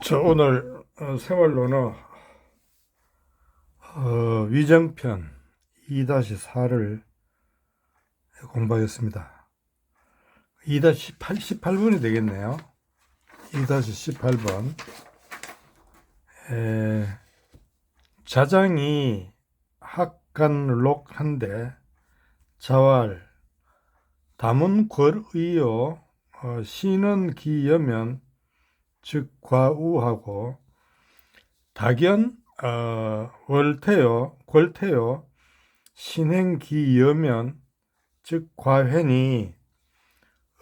저 오늘 생활론어 위정편 2-4를 공부하겠습니다. 18분이 되겠네요. 2-18번. 자장이 학간록한데 자왈 다문궐의요 시는 기여면 즉 과우하고 다견 골태요 신행기여면 즉 과회니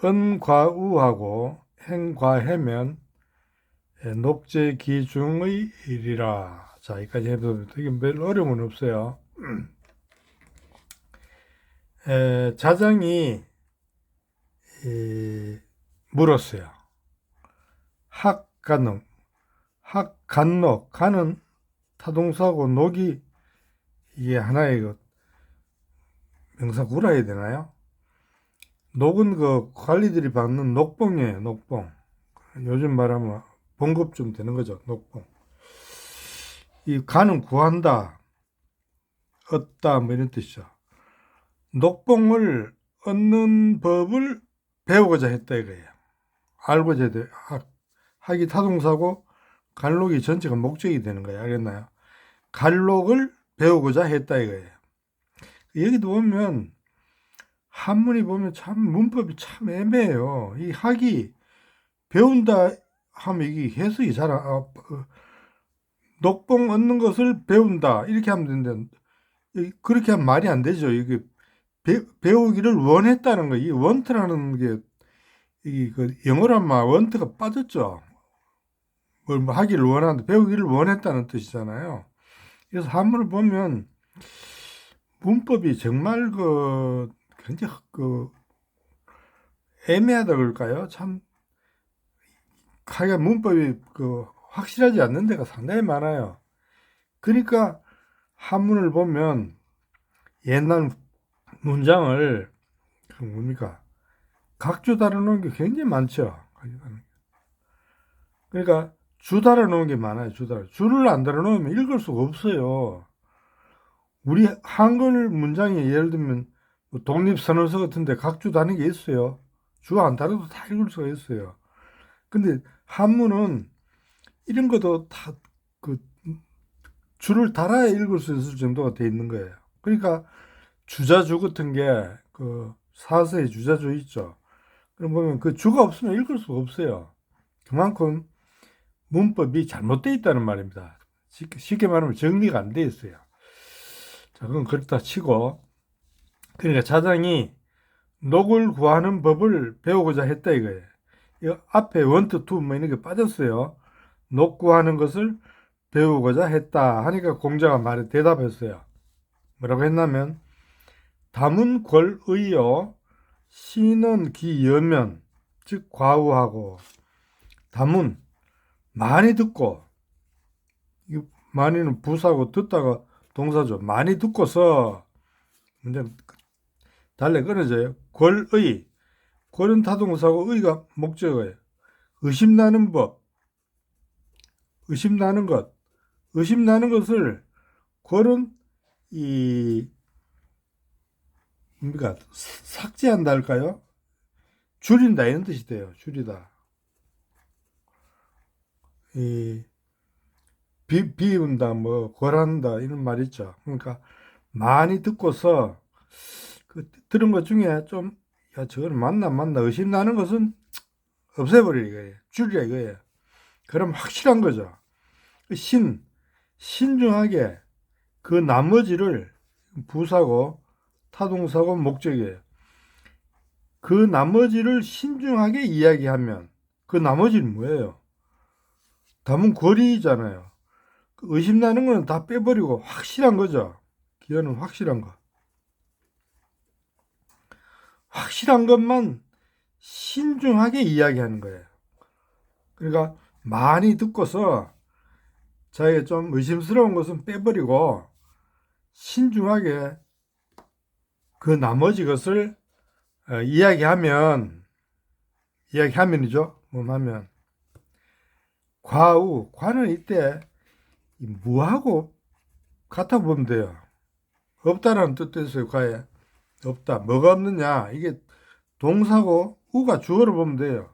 은과우하고 행과해면 녹제기중의 일이라. 자, 여기까지 해도 되게 별 어려움은 없어요. 자장이 물었어요. 학간록, 간은 타동사고 녹이 이게 하나의 그 명사 구라야 되나요? 녹은 그 관리들이 받는 녹봉이에요, 녹봉. 요즘 말하면 봉급 좀 되는 거죠, 녹봉. 이 간은 구한다, 얻다, 뭐 이런 뜻이죠. 녹봉을 얻는 법을 배우고자 했다 이거예요. 알고자 돼. 학이 타동사고 간록이 전체가 목적이 되는 거예요. 알겠나요? 간록을 배우고자 했다 이거예요. 여기도 보면 한문이 보면 참 문법이 참 애매해요. 이 학이 배운다 하면 이게 해석이 잘 녹봉 얻는 것을 배운다 이렇게 하면 되는데 그렇게 하면 말이 안 되죠. 이게 배우기를 원했다는 거. 이 원트라는 게 이 그 영어로 하면 원트가 빠졌죠. 뭘 하기를 원하는데 배우기를 원했다는 뜻이잖아요. 그래서 한문을 보면 문법이 정말 굉장히 애매하다 그럴까요? 참 하여간 문법이 확실하지 않는 데가 상당히 많아요. 그러니까 한문을 보면 옛날 문장을 뭡니까? 각주 달아놓은 게 굉장히 많죠. 그러니까 주 달아놓은 게 많아요. 주를 안 달아놓으면 읽을 수가 없어요. 우리 한글 문장이 예를 들면 뭐 독립선언서 같은데 각주 다는 게 있어요. 주 안 달아도 다 읽을 수가 있어요. 근데 한문은 이런 것도 다 그 줄을 달아야 읽을 수 있을 정도가 돼 있는 거예요. 그러니까 주자주 같은 게 사서의 주자주 있죠. 그럼 보면 그 주가 없으면 읽을 수가 없어요. 그만큼 문법이 잘못되어 있다는 말입니다. 쉽게 말하면 정리가 안 돼 있어요. 자, 그건 그렇다 치고, 그러니까 자장이 녹을 구하는 법을 배우고자 했다 이거예요. 이 앞에 원투 투 뭐 이런 게 빠졌어요. 녹 구하는 것을 배우고자 했다 하니까 공자가 말에 대답했어요. 뭐라고 했냐면 다문궐의요 시는 기여면 즉 과우하고 다문 많이 듣고 많이는 부사고 듣다가 동사죠. 많이 듣고서 문제 달래 끊어져요. 궐의 궐은 타동사고 의가 목적어예요. 의심나는 법 의심나는 것 의심나는 것을 궐은 이 뭡니까 삭제한다 할까요? 줄인다 이런 뜻이 돼요. 줄이다. 이 비운다 뭐 궐한다 이런 말 있죠. 그러니까 많이 듣고서 들은 것 중에 좀 야 저거는 맞나 의심나는 것은 없애버려 이거예요. 줄이라 이거예요. 그럼 확실한 거죠. 신중하게 그 나머지를 부사고 타동사고 목적이에요. 그 나머지를 신중하게 이야기하면 그 나머지는 뭐예요? 담은 거리잖아요. 의심나는 거는 다 빼버리고 확실한 거죠. 기어는 확실한 거. 확실한 것만 신중하게 이야기하는 거예요. 그러니까 많이 듣고서 자기가 좀 의심스러운 것은 빼버리고 신중하게 그 나머지 것을 이야기하면이죠. 뭐 하면 과우, 과는 이때 이 무하고 같아 보면 돼요. 없다라는 뜻도 있어요, 과에. 없다. 뭐가 없느냐? 이게 동사고 우가 주어를 보면 돼요.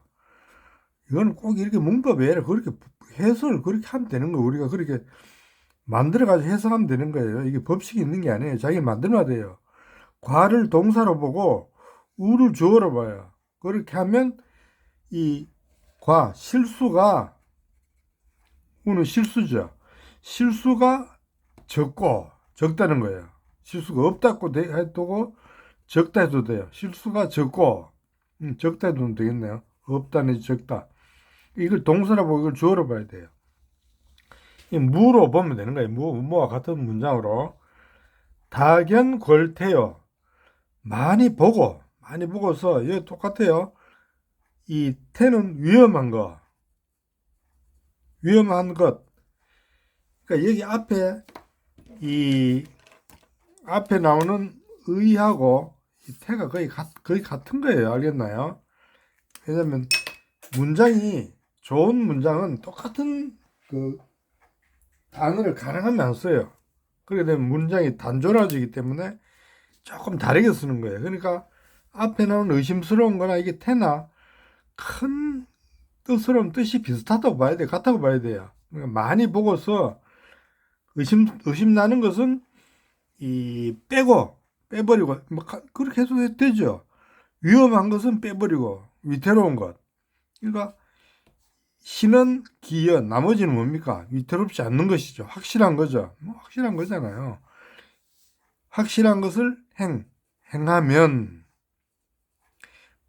이거는 꼭 이렇게 문법에 그렇게 해석을 그렇게 하면 되는 거예요. 우리가 그렇게 만들어가지고 해석하면 되는 거예요. 이게 법칙이 있는 게 아니에요. 자기 만들면 돼요. 과를 동사로 보고 우를 주어로 봐요. 그렇게 하면 이 과, 실수가, 우는 실수죠. 실수가 적다는 거예요. 실수가 없다고 해도 적다 해도 돼요. 실수가 적고, 적다 해도 되겠네요. 없다는 적다. 이걸 동사로 보고 이걸 주어로 봐야 돼요. 이 무로 보면 되는 거예요. 무와 같은 문장으로. 다견골태요. 많이 보고서, 이거 똑같아요. 이 태는 위험한 것. 그러니까 여기 앞에 나오는 의하고 이 태가 거의 같은 거예요. 알겠나요? 왜냐면 문장이 좋은 문장은 똑같은 그 단어를 가능하면 안 써요. 그렇게 되면 문장이 단조로워지기 때문에 조금 다르게 쓰는 거예요. 그러니까 앞에 나오는 의심스러운 거나 이게 태나 큰 뜻으로는 뜻이 비슷하다고 봐야 돼요. 같다고 봐야 돼요. 그러니까 많이 보고서 의심 나는 것은 빼버리고 뭐 그렇게 해도 되죠. 위험한 것은 빼버리고 위태로운 것. 그러니까 신은 기연, 나머지는 뭡니까? 위태롭지 않는 것이죠. 확실한 거죠. 뭐 확실한 거잖아요. 확실한 것을 행하면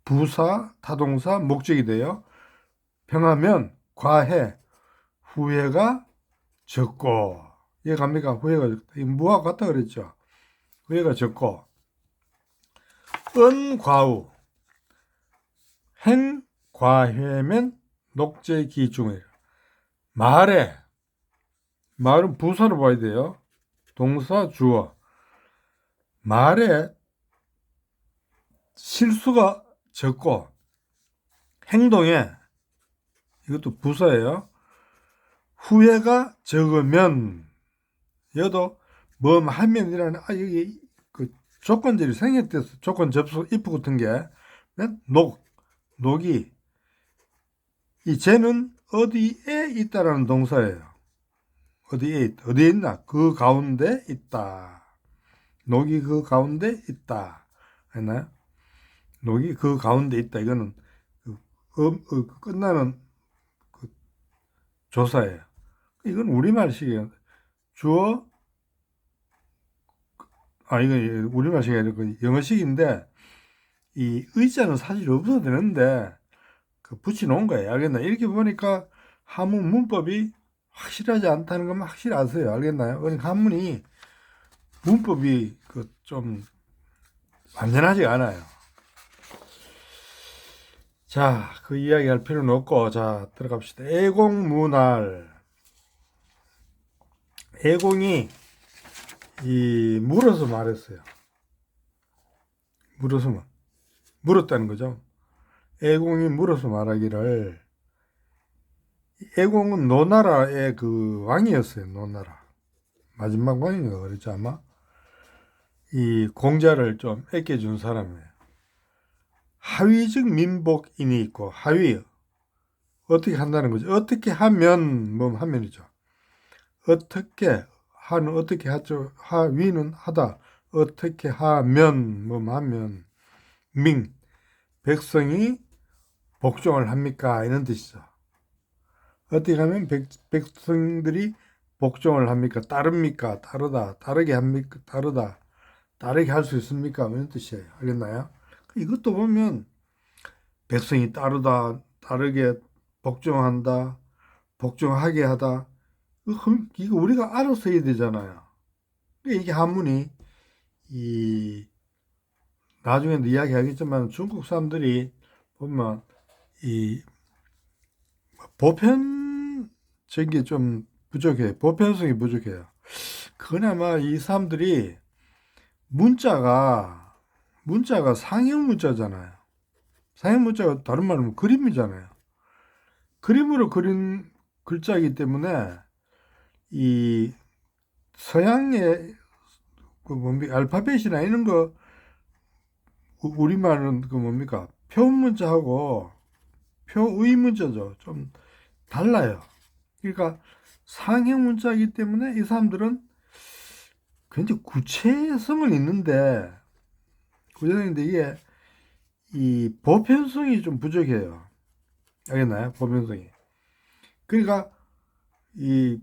부사, 타동사, 목적이 돼요. 평하면 과해, 후회가 적고. 이해갑니까? 후회가 적다. 무와 같다 그랬죠. 후회가 적고. 은과우. 행과해면 녹제기중이에요. 말은 부사로 봐야 돼요. 동사, 주어. 말에 실수가 적고 행동에 이것도 부사예요. 후회가 적으면 여도 하면이라는 여기 그 조건들이 생략돼서 조건 접속 if 같은 게 녹이 이 쟤는 어디에 있다라는 동사예요. 어디에 있나? 그 가운데 있다. 녹이 그 가운데 있다. 했나요? 녹이 그 가운데 있다. 이거는 끝나는 그 조사예요. 이건 우리말식이에요. 주어, 이건 우리말식이 아니라 영어식인데, 이 의자는 사실 없어도 되는데, 붙여 놓은 거예요. 알겠나요? 이렇게 보니까 한문 문법이 확실하지 않다는 것만 확실히 아세요. 알겠나요? 그러니까 한문이 문법이 좀 완전하지 않아요. 자, 그 이야기 할 필요는 없고, 자, 들어갑시다. 애공문활. 애공이 물어서 말했어요. 물었다는 거죠. 애공이 물어서 말하기를, 애공은 노나라의 그 왕이었어요. 노나라. 마지막 왕인가 그랬죠, 아마? 이 공자를 좀 애껴준 사람이에요. 하위즉 민복인이 있고, 하위. 어떻게 한다는 거죠? 어떻게 하면, 하면이죠. 어떻게 하죠? 하위는 하다. 어떻게 하면, 하면. 백성이 복종을 합니까? 이런 뜻이죠. 어떻게 하면 백성들이 복종을 합니까? 따릅니까? 따르게 합니까? 따르게 할 수 있습니까? 이런 뜻이에요. 알겠나요? 이것도 보면 백성이 따르게 복종한다, 복종하게 하다. 이거 우리가 알아서 해야 되잖아요. 이게 한문이 나중에도 이야기하겠지만 중국 사람들이 보면 보편적인 좀 부족해요. 보편성이 부족해요. 그나마 이 사람들이 문자가 상형 문자잖아요. 상형 문자가 다른 말로 그림이잖아요. 그림으로 그린 글자이기 때문에 이 서양의 그 뭡니까 알파벳이나 이런 거 우리말은 그 뭡니까 표문자하고 표의문자죠. 좀 달라요. 그러니까 상형 문자이기 때문에 이 사람들은 굉장히 구체성은 있는데 이게 이 보편성이 좀 부족해요. 알겠나요? 보편성이. 그러니까 이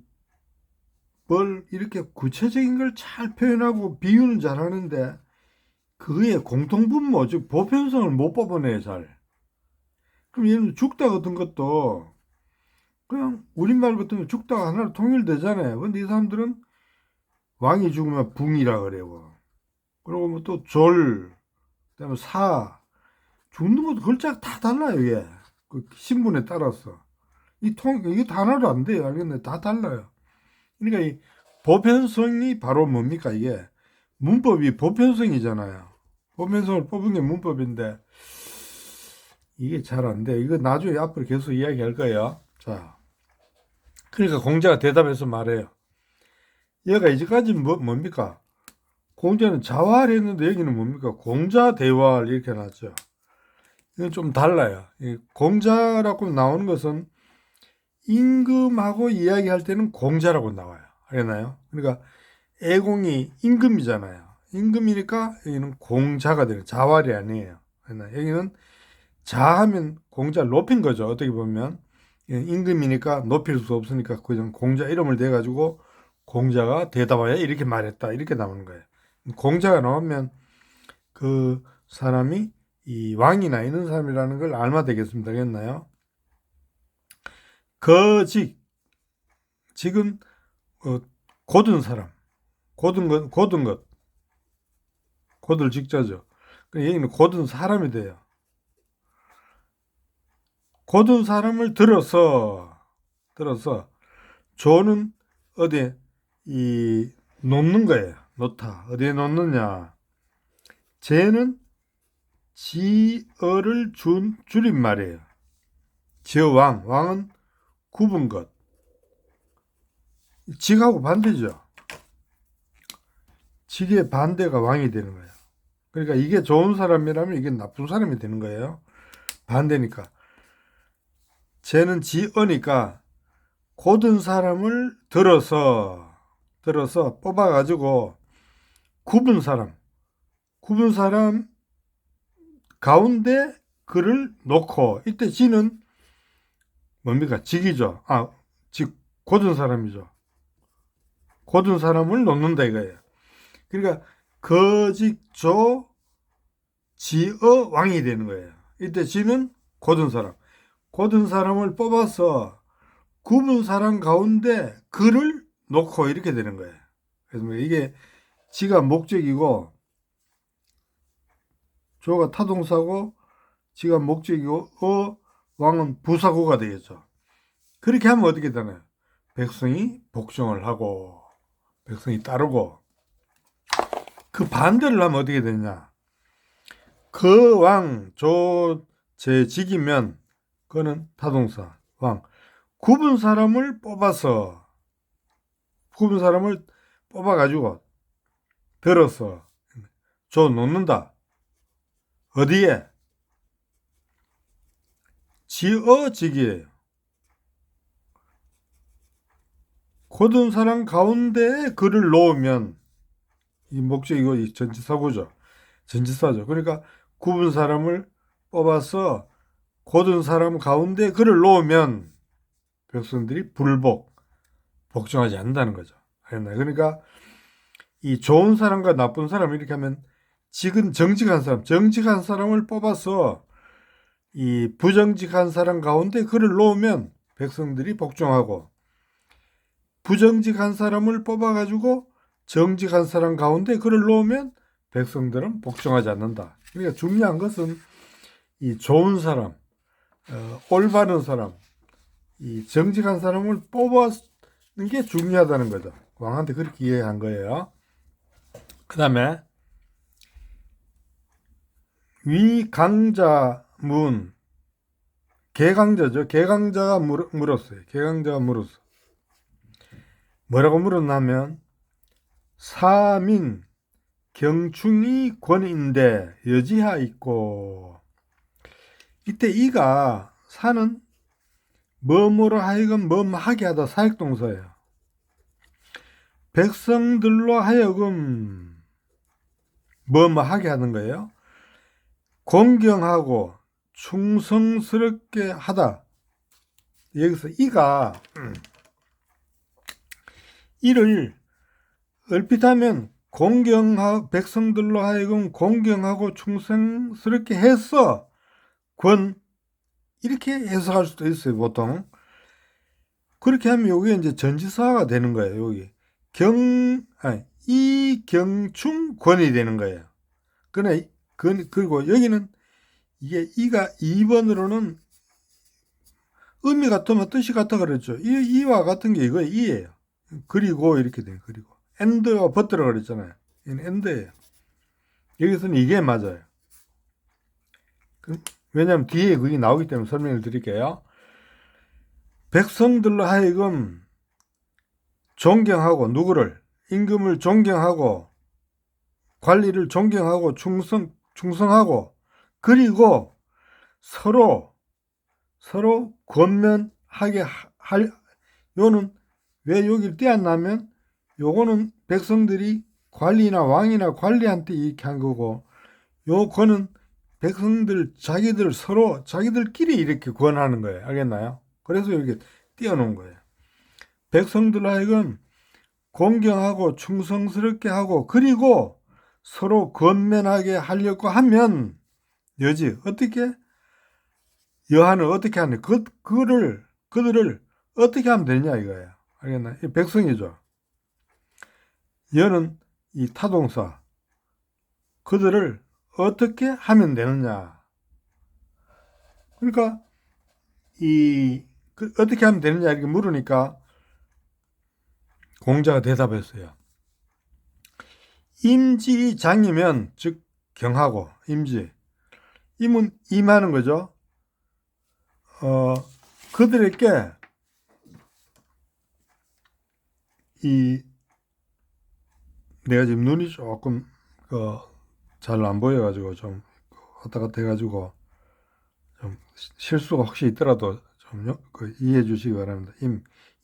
뭘 이렇게 구체적인 걸 잘 표현하고 비유는 잘 하는데 그의 공통분모, 즉 보편성을 못 뽑아내요, 잘. 그럼 얘는 죽다 같은 것도 그냥 우리말 같으면 죽다가 하나로 통일되잖아요. 근데 이 사람들은 왕이 죽으면 붕이라 그래요. 그리고 뭐 또 졸, 그다음에 사, 죽는 것도 글자가 다 달라요, 얘. 그 신분에 따라서. 이게 하나로 안 돼요. 알겠네. 다 달라요. 그러니까 이 보편성이 바로 뭡니까, 이게? 문법이 보편성이잖아요. 보편성을 뽑은 게 문법인데, 이게 잘 안 돼. 이거 나중에 앞으로 계속 이야기할 거예요. 자. 그러니까 공자가 대답해서 말해요. 얘가 이제까지 뭡니까? 공자는 자활 했는데 여기는 뭡니까? 공자 대활 이렇게 놨죠. 이건 좀 달라요. 공자라고 나오는 것은 임금하고 이야기할 때는 공자라고 나와요. 알겠나요? 그러니까 애공이 임금이잖아요. 임금이니까 여기는 공자가 되는 자활이 아니에요. 여기는 자하면 공자를 높인 거죠. 어떻게 보면 임금이니까 높일 수 없으니까 그냥 공자 이름을 대가지고 공자가 대답하여 이렇게 말했다 이렇게 나오는 거예요. 공자가 나오면 그 사람이 이 왕이나 이런 사람이라는 걸 알면 되겠습니다. 알겠나요? 거직 지금 고든 사람 고든 것 고들 직자죠. 여기는 고든 사람이 돼요. 고든 사람을 들어서 조는 어디에 이 놓는 거예요. 놓다. 어디에 놓느냐? 제는 지어를 준 줄임말이에요. 지어 왕은 굽은 것. 직하고 반대죠. 직의 반대가 왕이 되는 거예요. 그러니까 이게 좋은 사람이라면 이게 나쁜 사람이 되는 거예요. 반대니까. 쟤는 지어니까 고든 사람을 들어서 뽑아가지고 굽은 사람 가운데 그를 놓고 이때 지는 뭡니까? 직이죠. 고든 사람이죠. 고든 사람을 놓는다 이거예요. 그러니까 거직조 지어 왕이 되는 거예요. 이때 지는 고든 사람을 뽑아서 굽은 사람 가운데 그를 놓고 이렇게 되는 거예요. 그래서 이게 지가 목적이고 조가 타동사고 지가 목적이고 왕은 부사구가 되겠죠. 그렇게 하면 어떻게 되나요? 백성이 복종을 하고 백성이 따르고 그 반대를 하면 어떻게 되냐? 그 왕, 제 직이면 그거는 타동사 왕 굽은 사람을 뽑아가지고 들어서 놓는다. 어디에? 지어지기예요. 고든 사람 가운데에 그를 놓으면 이 목적이고 이 전치사구죠. 전치사죠. 그러니까 굽은 사람을 뽑아서 고든 사람 가운데 그를 놓으면 백성들이 복종하지 않는다는 거죠. 그러니까 이 좋은 사람과 나쁜 사람 이렇게 하면 지금 정직한 사람을 뽑아서 이 부정직한 사람 가운데 그를 놓으면 백성들이 복종하고 부정직한 사람을 뽑아가지고 정직한 사람 가운데 그를 놓으면 백성들은 복종하지 않는다. 그러니까 중요한 것은 이 좋은 사람, 올바른 사람, 이 정직한 사람을 뽑아는 게 중요하다는 거죠. 왕한테 그렇게 이해한 거예요. 그 다음에 위강자문 개강자죠. 개강자가 물었어요. 개강자가 물었어. 뭐라고 물었냐면 사민 경충이 권인데 여지하 있고, 이때 이가 사는 뭐뭐로 하여금 뭐뭐 하게 하다 사역동사예요. 백성들로 하여금 뭐뭐 하게 하는 거예요. 공경하고 충성스럽게 하다. 여기서 이가 이를 얼핏 하면 백성들로 하여금 공경하고 충성스럽게 해서 이렇게 해석할 수도 있어요, 보통. 그렇게 하면 여기 이제 전치사가 되는 거예요, 여기. 이경충 권이 되는 거예요. 그리고 여기는 이게 이가 2번으로는 의미 같으면 뜻이 같아 그랬죠. 이와 같은 게 이거 이예요. 그리고 이렇게 돼요. 그리고 and와 but라 그랬잖아요. 이는 and예요. 여기서는 이게 맞아요. 왜냐하면 뒤에 그게 나오기 때문에 설명을 드릴게요. 백성들로 하여금 존경하고, 누구를? 임금을 존경하고, 관리를 존경하고, 충성하고, 그리고 서로 권면하게 요는 왜 여기를 떼었냐면, 요거는 백성들이 관리나 왕이나 관리한테 이렇게 한 거고, 요거는 백성들 자기들끼리 이렇게 권하는 거예요. 알겠나요? 그래서 이렇게 띄워놓은 거예요. 백성들로 하여금 공경하고 충성스럽게 하고, 그리고 서로 권면하게 하려고 하면 어떻게? 여하는 어떻게 하냐? 그들을 어떻게 하면 되냐 이거예요. 알겠나요? 이 백성이죠. 여는 이 타동사. 그들을 어떻게 하면 되느냐? 그러니까 어떻게 하면 되느냐 이렇게 물으니까 공자가 대답했어요. 임지장이면 즉 경하고, 임은 임하는 거죠. 그들에게 내가 지금 눈이 조금 잘 안 보여가지고 좀 왔다 갔다 해가지고 좀 실수가 혹시 있더라도 좀 이해해 주시기 바랍니다.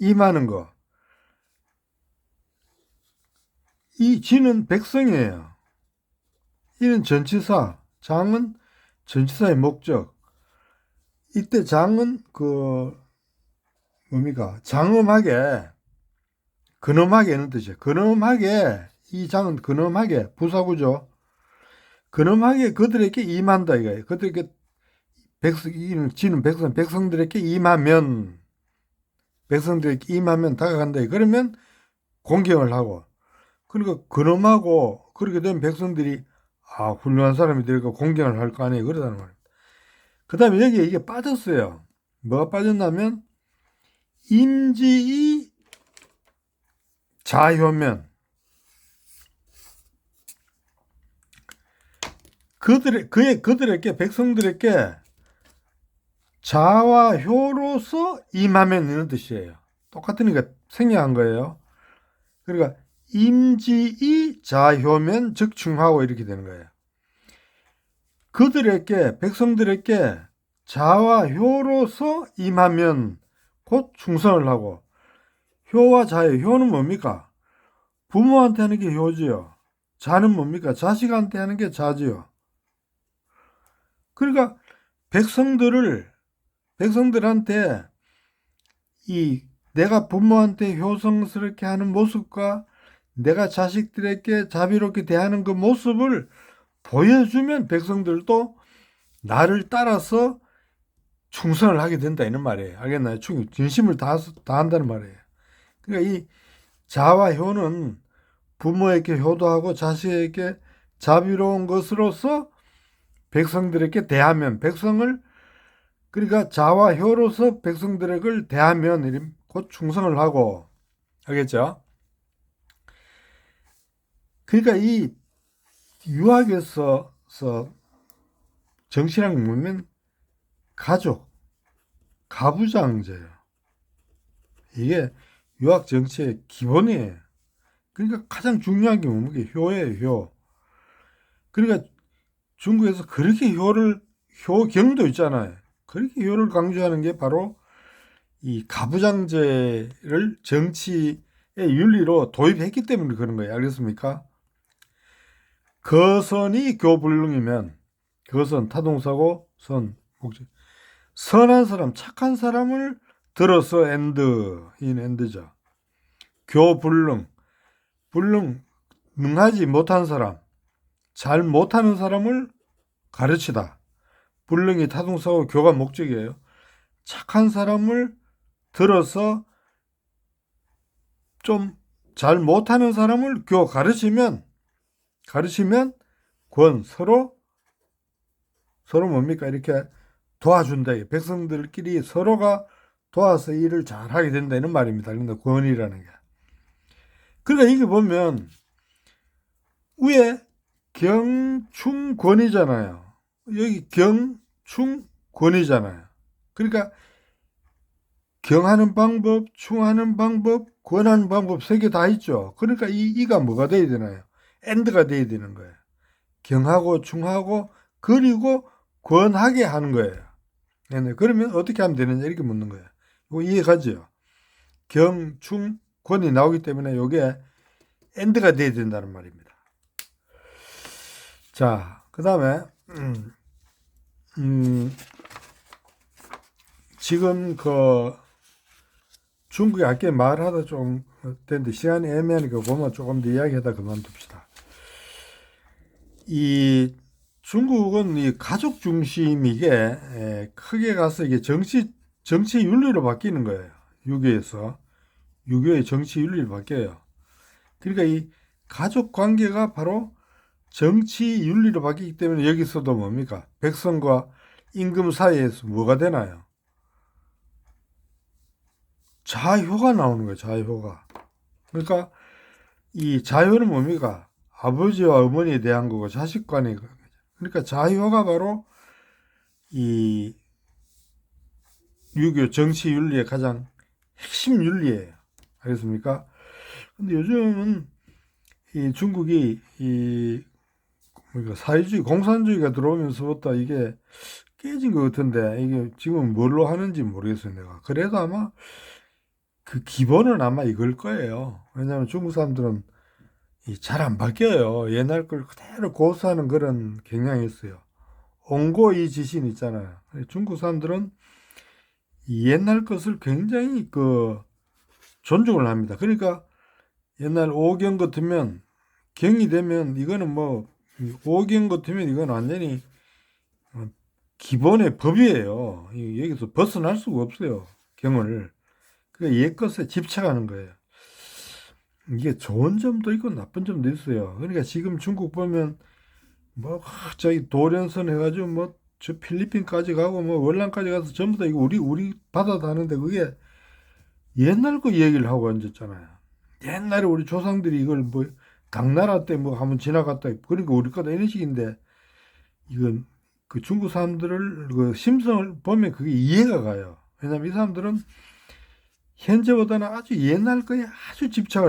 임하는 거. 이 지는 백성이에요. 이는 전치사, 장은 전치사의 목적. 이때 장은 뭡니까? 장엄하게, 근엄하게는 뜻이에요. 근엄하게, 이 장은 근엄하게, 부사구죠. 근엄하게 그들에게 임한다 이거예요. 그들에게 지는 백성들에게 임하면 다가간다. 그러면 공경을 하고, 그러니까 근엄하고 그렇게 되면 백성들이 훌륭한 사람이 되니까 공경을 할 거 아니에요. 그러다는 말입니다. 그 다음에 여기에 이게 빠졌어요. 뭐가 빠졌냐면 임지이 자효면, 그들에게 백성들에게 자와 효로서 임하면 이런 뜻이에요. 똑같으니까 생략한 거예요. 그러니까 임지이 자효면 즉 충하고 이렇게 되는 거예요. 백성들에게 자와 효로서 임하면 곧 충성을 하고, 효와 자의 효는 뭡니까? 부모한테 하는 게 효지요. 자는 뭡니까? 자식한테 하는 게 자지요. 그러니까 백성들한테 내가 부모한테 효성스럽게 하는 모습과 내가 자식들에게 자비롭게 대하는 그 모습을 보여주면 백성들도 나를 따라서 충성을 하게 된다 이런 말이에요. 알겠나요? 진심을 다한다는 말이에요. 그러니까 이 자와 효는 부모에게 효도하고 자식에게 자비로운 것으로서 백성들에게 대하면, 그러니까 자와 효로서 백성들에게 대하면 곧 충성을 하고, 알겠죠? 그러니까 이 유학에서 정신학 보면 가족, 가부장제예요. 이게 유학 정치의 기본이에요. 그러니까 가장 중요한 게 뭡니까? 효예요, 효. 그러니까 중국에서 그렇게 효경도 있잖아요. 그렇게 효를 강조하는 게 바로 이 가부장제를 정치의 윤리로 도입했기 때문에 그런 거예요. 알겠습니까? 거선이 교불능이면, 거선 타동사고 선 목적. 선한 사람, 착한 사람을 들어서 인 엔드죠. 교불능, 불능, 능하지 못한 사람, 잘 못하는 사람을 가르치다. 불능이 타동사고 교가 목적이에요. 착한 사람을 들어서 좀 잘 못하는 사람을 가르치면 서로 뭡니까? 이렇게 도와준다. 백성들끼리 서로가 도와서 일을 잘하게 된다는 말입니다. 그런데 권이라는 게. 그러니까 이게 보면 위에 경충권이잖아요. 여기 경충권이잖아요. 그러니까 경하는 방법, 충하는 방법, 권하는 방법 세 개 다 있죠. 그러니까 이가 뭐가 돼야 되나요? 엔드가 돼야 되는 거예요. 경하고 충하고 그리고 권하게 하는 거예요. 그러면 어떻게 하면 되느냐 이렇게 묻는 거예요. 이거 이해가죠? 경, 충, 권이 나오기 때문에 이게 엔드가 돼야 된다는 말입니다. 자, 그 다음에 지금 중국에 아까 말하다 좀 됐는데 시간이 애매하니까 그만 조금 더 이야기하다 그만둡시다. 이 중국은 이 가족 중심이게 크게 가서 이게 정치 윤리로 바뀌는 거예요. 유교의 정치 윤리로 바뀌어요. 그러니까 이 가족 관계가 바로 정치 윤리로 바뀌기 때문에 여기서도 뭡니까? 백성과 임금 사이에서 뭐가 되나요? 자효가 나오는 거예요. 자효가. 그러니까 이 자효는 뭡니까? 아버지와 어머니에 대한 거고 자식 간의 거죠. 그러니까 자효가 바로 이 유교 정치 윤리의 가장 핵심 윤리예요. 알겠습니까? 근데 요즘은 이 중국이 사회주의, 공산주의가 들어오면서부터 이게 깨진 것 같은데 이게 지금 뭘로 하는지 모르겠어요, 내가. 그래도 아마 그 기본은 아마 이걸 거예요. 왜냐하면 중국 사람들은 잘 안 바뀌어요. 옛날 걸 그대로 고수하는 그런 경향이 있어요. 옹고이 지신 있잖아요. 중국 사람들은 옛날 것을 굉장히 존중을 합니다. 그러니까 옛날 오경 같으면 경이 되면 이거는 오경 같으면 이건 완전히 기본의 법이에요. 여기서 벗어날 수가 없어요. 경을. 그러니까 옛 것에 집착하는 거예요. 이게 좋은 점도 있고 나쁜 점도 있어요. 그러니까 지금 중국 보면 저기 도련선 해가지고 저 필리핀까지 가고 월남까지 가서 전부 다 이거 우리 바다다 하는데 그게 옛날 거 얘기를 하고 앉았잖아요. 옛날에 우리 조상들이 이걸 당나라 때 한번 지나갔다 그러니까 우리 거다 이런 식인데 이건 그 중국 사람들을 심성을 보면 그게 이해가 가요. 왜냐면 이 사람들은 현재보다는 아주 옛날 거에 아주 집착을